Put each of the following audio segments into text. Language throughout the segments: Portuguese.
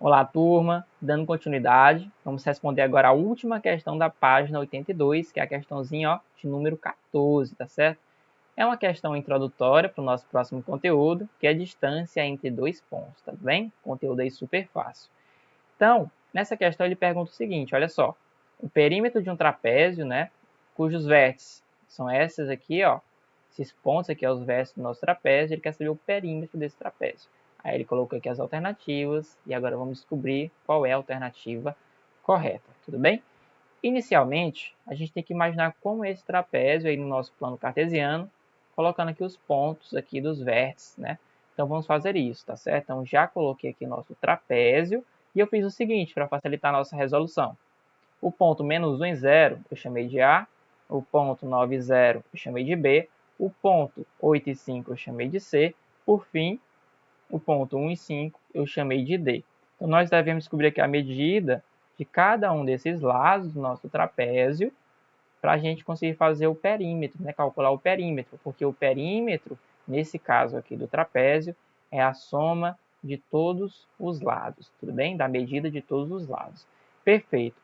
Olá, turma. Dando continuidade, vamos responder agora a última questão da página 82, que é a questãozinha de número 14, tá certo? É uma questão introdutória para o nosso próximo conteúdo, que é a distância entre dois pontos, tá bem? Conteúdo aí super fácil. Então, nessa questão ele pergunta o seguinte, olha só. O perímetro de um trapézio, né, cujos vértices são esses aqui, esses pontos aqui, os vértices do nosso trapézio, ele quer saber o perímetro desse trapézio. Aí ele colocou aqui as alternativas e agora vamos descobrir qual é a alternativa correta, tudo bem? Inicialmente, a gente tem que imaginar como é esse trapézio aí no nosso plano cartesiano, colocando aqui os pontos aqui dos vértices, né? Então vamos fazer isso, tá certo? Então já coloquei aqui nosso trapézio e eu fiz o seguinte para facilitar a nossa resolução. O ponto menos 1 e 0 eu chamei de A, o ponto 9 e 0 eu chamei de B, o ponto 8 e 5 eu chamei de C, por fim, o ponto 1 e 5 eu chamei de D. Então, nós devemos descobrir aqui a medida de cada um desses lados do nosso trapézio para a gente conseguir fazer o perímetro, né? Calcular o perímetro, porque o perímetro, nesse caso aqui do trapézio, é a soma de todos os lados, tudo bem? Da medida de todos os lados. Perfeito.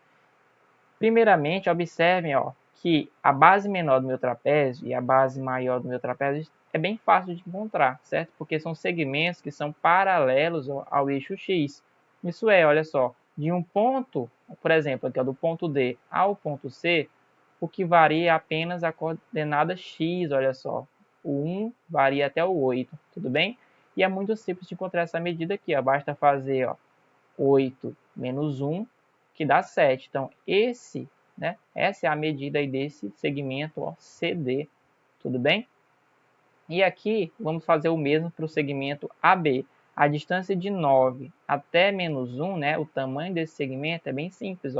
Primeiramente, observem que a base menor do meu trapézio e a base maior do meu trapézio é bem fácil de encontrar, certo? Porque são segmentos que são paralelos ao eixo X. Isso é, olha só, de um ponto, por exemplo, aqui do ponto D ao ponto C, o que varia é apenas a coordenada X, olha só. O 1 varia até o 8, tudo bem? E é muito simples de encontrar essa medida aqui, basta fazer 8 menos 1, que dá 7. Então, essa é a medida aí desse segmento CD, tudo bem? E aqui, vamos fazer o mesmo para o segmento AB. A distância de 9 até menos 1, né, o tamanho desse segmento é bem simples.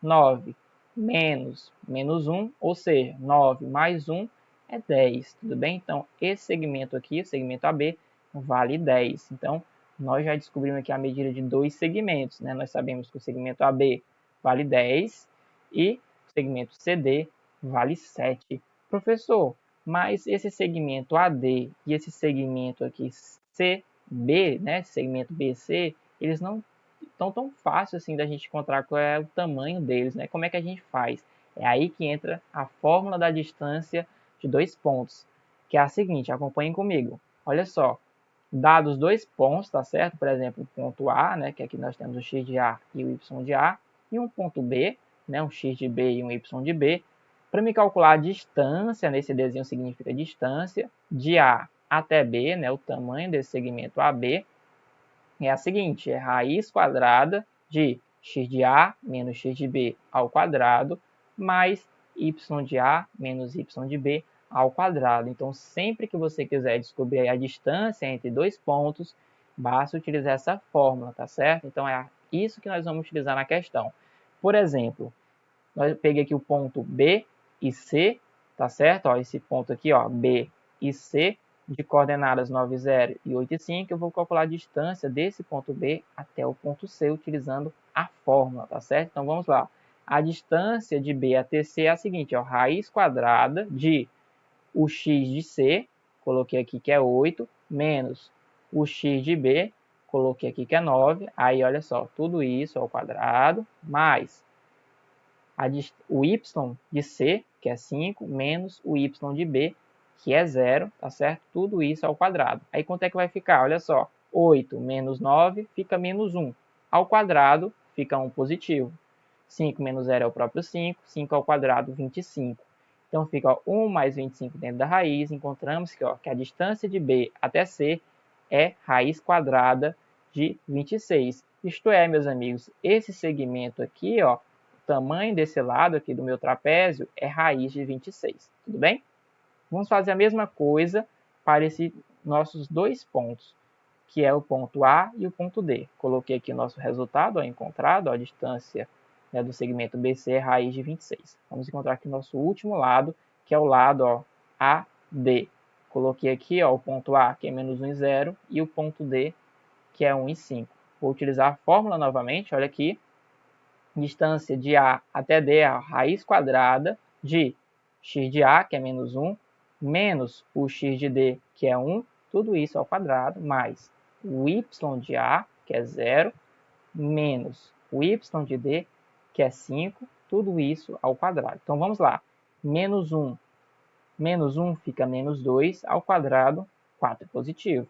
9 menos 1, ou seja, 9 mais 1 é 10, tudo bem? Então, esse segmento aqui, o segmento AB, vale 10. Então, nós já descobrimos aqui a medida de dois segmentos, né? Nós sabemos que o segmento AB vale 10 e o segmento CD vale 7. Professor, mas esse segmento AD e esse segmento aqui CB, né, segmento BC, eles não estão tão fácil assim da gente encontrar qual é o tamanho deles, né? Como é que a gente faz? É aí que entra a fórmula da distância de dois pontos, que é a seguinte, acompanhem comigo. Olha só, dados dois pontos, tá certo? Por exemplo, o ponto A, né, que aqui nós temos o x de A e o y de A, e um ponto B, né, um x de B e um y de B. Para me calcular a distância, nesse desenho significa distância, de A até B, né, o tamanho desse segmento AB, é a seguinte, é raiz quadrada de x de A menos x de B ao quadrado, mais y de A menos y de B ao quadrado. Então, sempre que você quiser descobrir a distância entre dois pontos, basta utilizar essa fórmula, tá certo? Então, é isso que nós vamos utilizar na questão. Por exemplo, eu peguei aqui o ponto B e C, tá certo? Esse ponto aqui, B e C, de coordenadas 9, 0 e 8 e 5, eu vou calcular a distância desse ponto B até o ponto C utilizando a fórmula, tá certo? Então, vamos lá. A distância de B até C é a seguinte, raiz quadrada de o x de C, coloquei aqui que é 8, menos o x de B, coloquei aqui que é 9, aí olha só, tudo isso ao quadrado, mais o y de C, que é 5, menos o y de B, que é 0, tá certo? Tudo isso ao quadrado. Aí quanto é que vai ficar? Olha só, 8 menos 9 fica menos 1. Ao quadrado fica 1 positivo. 5 menos 0 é o próprio 5, 5 ao quadrado, 25. Então fica 1 mais 25 dentro da raiz, encontramos que a distância de B até C é raiz quadrada de 26. Isto é, meus amigos, esse segmento aqui, o tamanho desse lado aqui do meu trapézio é raiz de 26, tudo bem? Vamos fazer a mesma coisa para esses nossos dois pontos, que é o ponto A e o ponto D. Coloquei aqui o nosso resultado encontrado, a distância do segmento BC é raiz de 26. Vamos encontrar aqui o nosso último lado, que é o lado AD. Coloquei aqui o ponto A, que é menos 1 e 0, e o ponto D, que é 1 e 5. Vou utilizar a fórmula novamente, olha aqui. Distância de A até D é a raiz quadrada de x de A, que é menos 1, menos o x de D, que é 1, tudo isso ao quadrado, mais o y de A, que é 0, menos o y de d, que é 5, tudo isso ao quadrado. Então, vamos lá. Menos 1 fica menos 2 ao quadrado, 4 é positivo.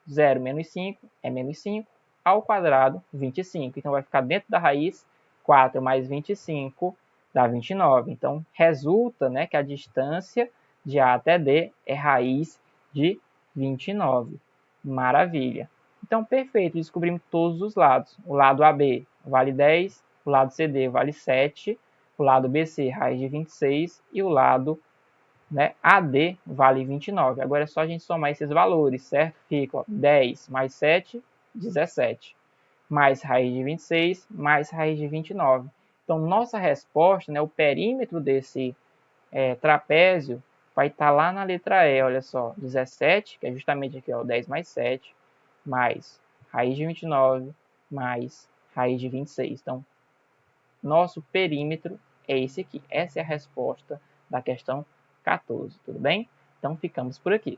0 menos 5 é menos 5, ao quadrado, 25. Então, vai ficar dentro da raiz, 4 mais 25 dá 29. Então, resulta, né, que a distância de A até D é raiz de 29. Maravilha. Então, perfeito, descobrimos todos os lados. O lado AB vale 10, o lado CD vale 7, o lado BC, raiz de 26, e o lado, né, AD vale 29. Agora é só a gente somar esses valores, certo? Fica, ó, 10 mais 7, 17. Mais raiz de 26, mais raiz de 29. Então, nossa resposta, né, o perímetro desse trapézio, vai estar lá na letra E, olha só, 17, que é justamente aqui, ó, 10 mais 7, mais raiz de 29, mais raiz de 26. Então, nosso perímetro é esse aqui. Essa é a resposta da questão 14, tudo bem? Então, ficamos por aqui.